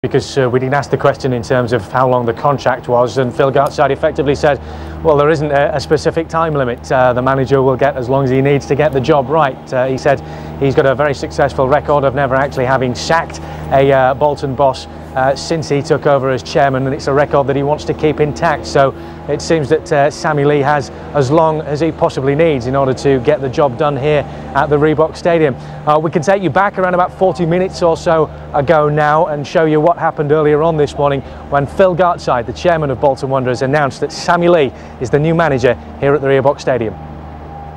because we didn't ask the question in terms of how long the contract was, and Phil Gartside effectively said, well, there isn't a specific time limit. The manager will get as long as he needs to get the job right. He said he's got a very successful record of never actually having sacked a Bolton boss since he took over as chairman, and it's a record that he wants to keep intact. So it seems that Sammy Lee has as long as he possibly needs in order to get the job done here at the Reebok Stadium. We can take you back around about 40 minutes or so ago now and show you what happened earlier on this morning when Phil Gartside, the chairman of Bolton Wanderers, announced that Sammy Lee is the new manager here at the Reebok Stadium.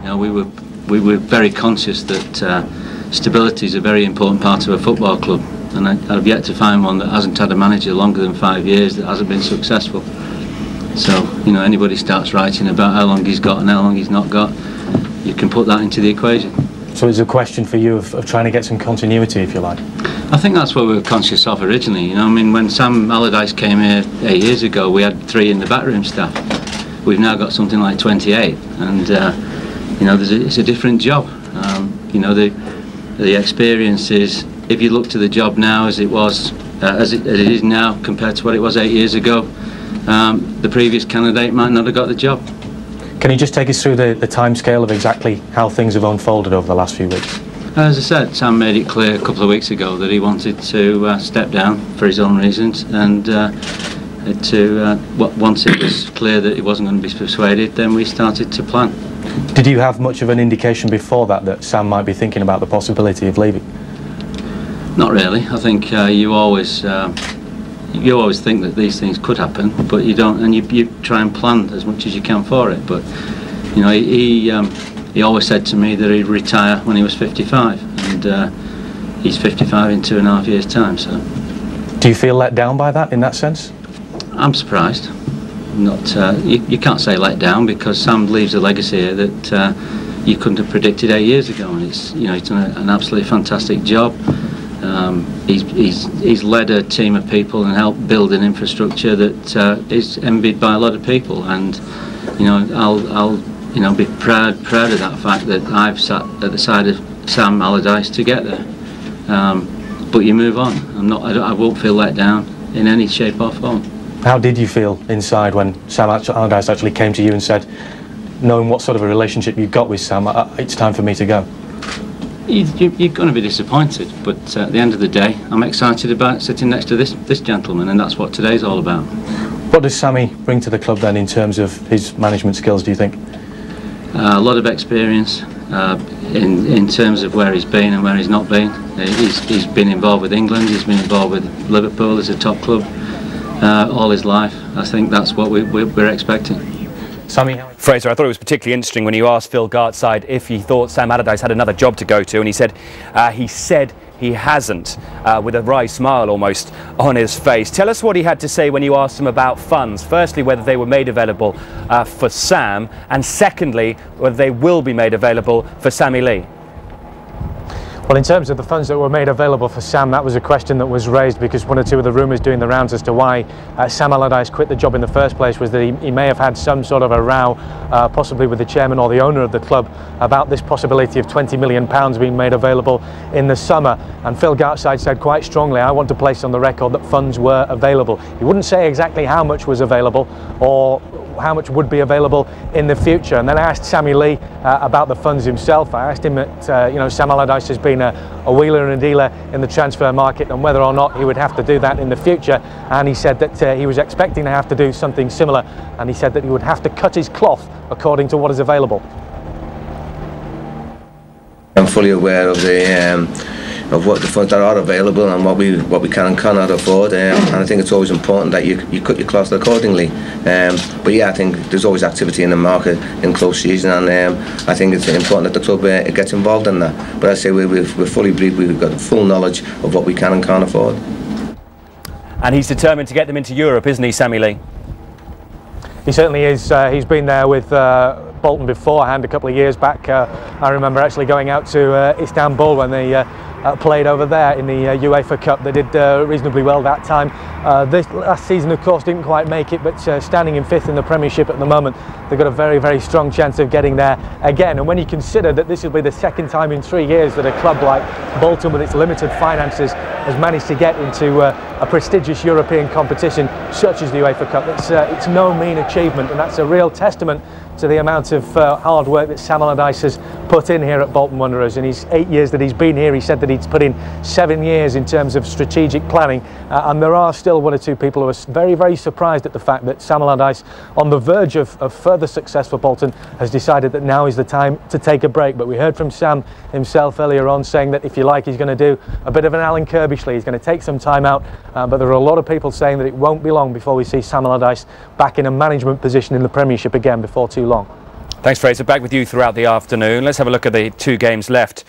You know, we were very conscious that stability is a very important part of a football club, and I've yet to find one that hasn't had a manager longer than 5 years that hasn't been successful. So, you know, anybody starts writing about how long he's got and how long he's not got, you can put that into the equation. So it's a question for you of trying to get some continuity, if you like? I think that's what we were conscious of originally. You know, I mean, when Sam Allardyce came here 8 years ago, we had 3 in the backroom staff. We've now got something like 28, and you know, it's a different job. You know, the experience is, if you look to the job now as it was, as it is now compared to what it was 8 years ago, the previous candidate might not have got the job. Can you just take us through the timescale of exactly how things have unfolded over the last few weeks? As I said, Sam made it clear a couple of weeks ago that he wanted to step down for his own reasons, and once it was clear that he wasn't going to be persuaded, then we started to plan. Did you have much of an indication before that Sam might be thinking about the possibility of leaving? Not really. I think you always think that these things could happen, but you don't, and you try and plan as much as you can for it. But you know, he always said to me that he'd retire when he was 55, and he's 55 in 2.5 years' time. So, do you feel let down by that in that sense? I'm surprised. Not you can't say let down, because Sam leaves a legacy here that you couldn't have predicted 8 years ago, and it's, you know, he's done an absolutely fantastic job. He's led a team of people and helped build an infrastructure that is envied by a lot of people, and you know, I'll you know, be proud of that fact that I've sat at the side of Sam Allardyce to get there. But you move on. I won't feel let down in any shape or form. How did you feel inside when Sam Allardyce actually came to you and said, knowing what sort of a relationship you've got with Sam, it's time for me to go? You're going to be disappointed, but at the end of the day, I'm excited about sitting next to this gentleman, and that's what today's all about. What does Sammy bring to the club then in terms of his management skills, do you think? A lot of experience in terms of where he's been and where he's not been. He's been involved with England, he's been involved with Liverpool as a top club all his life. I think that's what we're expecting. Sammy? Fraser, I thought it was particularly interesting when you asked Phil Gartside if he thought Sam Allardyce had another job to go to, and he said he hasn't, with a wry smile almost on his face. Tell us what he had to say when you asked him about funds. Firstly, whether they were made available for Sam, and secondly, whether they will be made available for Sammy Lee. Well, in terms of the funds that were made available for Sam, that was a question that was raised because one or two of the rumours doing the rounds as to why Sam Allardyce quit the job in the first place was that he may have had some sort of a row, possibly with the chairman or the owner of the club, about this possibility of £20 million being made available in the summer. And Phil Gartside said quite strongly, I want to place on the record that funds were available. He wouldn't say exactly how much was available or how much would be available in the future. And then I asked Sammy Lee about the funds himself. I asked him that you know, Sam Allardyce has been a wheeler and a dealer in the transfer market, and whether or not he would have to do that in the future, and he said that he was expecting to have to do something similar, and he said that he would have to cut his cloth according to what is available. I'm fully aware of what the funds that are available and what we can and cannot afford, and I think it's always important that you cut your cloth accordingly. But yeah, I think there's always activity in the market in close season, and I think it's important that the club gets involved in that. But I say we're fully briefed, we've got full knowledge of what we can and can't afford. And he's determined to get them into Europe, isn't he, Sammy Lee? He certainly is. He's been there with Bolton beforehand a couple of years back. I remember actually going out to Istanbul when they played over there in the UEFA Cup. They did reasonably well that time. This last season, of course, didn't quite make it, but standing in 5th in the Premiership at the moment, they've got a very, very strong chance of getting there again. And when you consider that this will be the second time in 3 years that a club like Bolton, with its limited finances, has managed to get into a prestigious European competition such as the UEFA Cup, it's no mean achievement, and that's a real testament to the amount of hard work that Sam Allardyce has put in here at Bolton Wanderers. In his 8 years that he's been here, he said that he's put in 7 years in terms of strategic planning, and there are still 1 or 2 people who are very, very surprised at the fact that Sam Allardyce, on the verge of further success for Bolton, has decided that now is the time to take a break. But we heard from Sam himself earlier on saying that, if you like, he's going to do a bit of an Alan Kirbishley. He's going to take some time out, but there are a lot of people saying that it won't be long before we see Sam Allardyce back in a management position in the Premiership again before too long. Thanks, Fraser. Back with you throughout the afternoon. Let's have a look at the 2 games left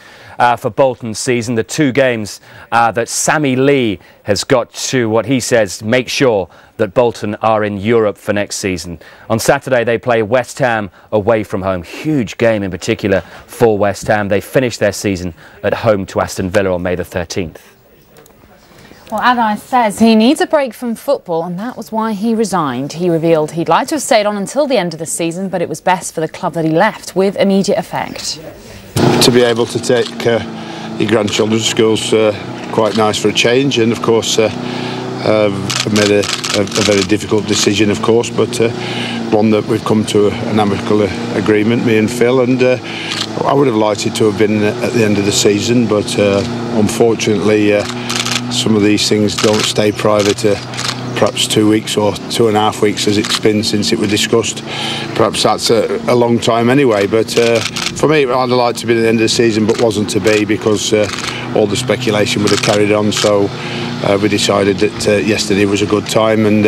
for Bolton's season. The 2 games that Sammy Lee has got to, what he says, make sure that Bolton are in Europe for next season. On Saturday, they play West Ham away from home. Huge game in particular for West Ham. They finish their season at home to Aston Villa on May the 13th. Well, Allardyce says he needs a break from football, and that was why he resigned. He revealed he'd like to have stayed on until the end of the season, but it was best for the club that he left, with immediate effect. To be able to take your grandchildren to school is quite nice for a change, and of course I've made a very difficult decision, of course, but one that we've come to an amicable agreement, me and Phil, and I would have liked it to have been at the end of the season, but unfortunately some of these things don't stay private. Perhaps 2 weeks or 2.5 weeks as it's been since it was discussed. Perhaps that's a long time anyway, but for me I'd have liked to be at the end of the season, but wasn't to be, because all the speculation would have carried on. So we decided that yesterday was a good time, and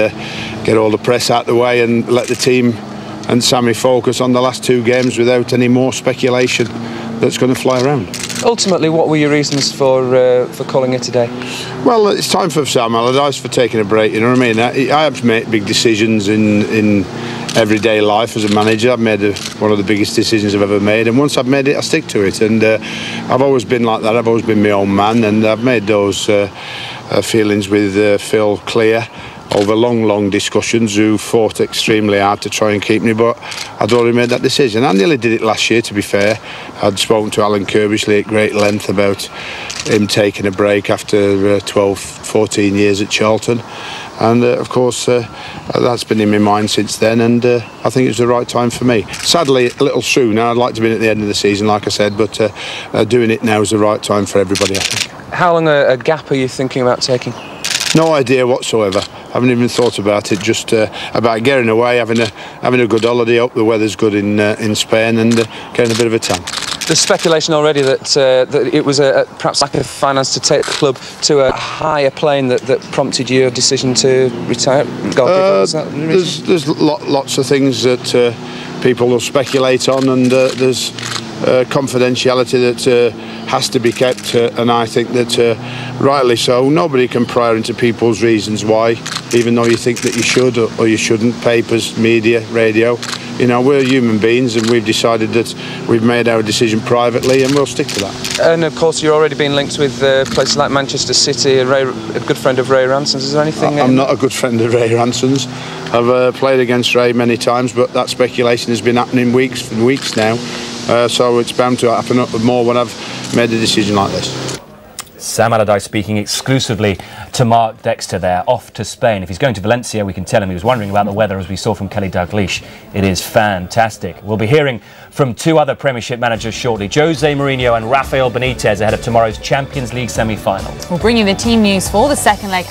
get all the press out the way and let the team and Sammy focus on the last 2 games without any more speculation that's going to fly around. Ultimately, what were your reasons for calling it today? Well, it's time for Sam Allardyce for taking a break, you know what I mean? I have to make big decisions in everyday life as a manager. I've made one of the biggest decisions I've ever made, and once I've made it, I stick to it, and I've always been like that. I've always been my own man, and I've made those feelings with Phil clear over long discussions, who fought extremely hard to try and keep me, but I'd already made that decision. I nearly did it last year, to be fair. I'd spoken to Alan Kirbishley at great length about him taking a break after 12-14 years at Charlton, and of course that's been in my mind since then, and I think it was the right time for me. Sadly, a little sooner. I'd like to be at the end of the season, like I said, but doing it now is the right time for everybody, I think. How long a gap are you thinking about taking? No idea whatsoever. I haven't even thought about it. Just about getting away, having a good holiday. Hope the weather's good in Spain, and getting a bit of a tan. There's speculation already that it was perhaps lack of finance to take the club to a higher plane that prompted your decision to retire. There's lots of things that people will speculate on, and there's confidentiality that has to be kept, and I think that rightly so. Nobody can pry into people's reasons why, even though you think that you should or you shouldn't. Papers, media, radio, you know, we're human beings, and we've decided that we've made our decision privately, and we'll stick to that. And of course you're already being linked with places like Manchester City, a good friend of Ray Ranson's. Is there anything? I'm not a good friend of Ray Ranson's. I've played against Ray many times, but that speculation has been happening weeks and weeks now, so it's bound to happen more when I've made a decision like this. Sam Allardyce speaking exclusively to Mark Dexter there, off to Spain. If he's going to Valencia, we can tell him he was wondering about the weather, as we saw from Kelly Dalglish. It is fantastic. We'll be hearing from 2 other Premiership managers shortly, Jose Mourinho and Rafael Benitez, ahead of tomorrow's Champions League semi-final. We'll bring you the team news for the second leg.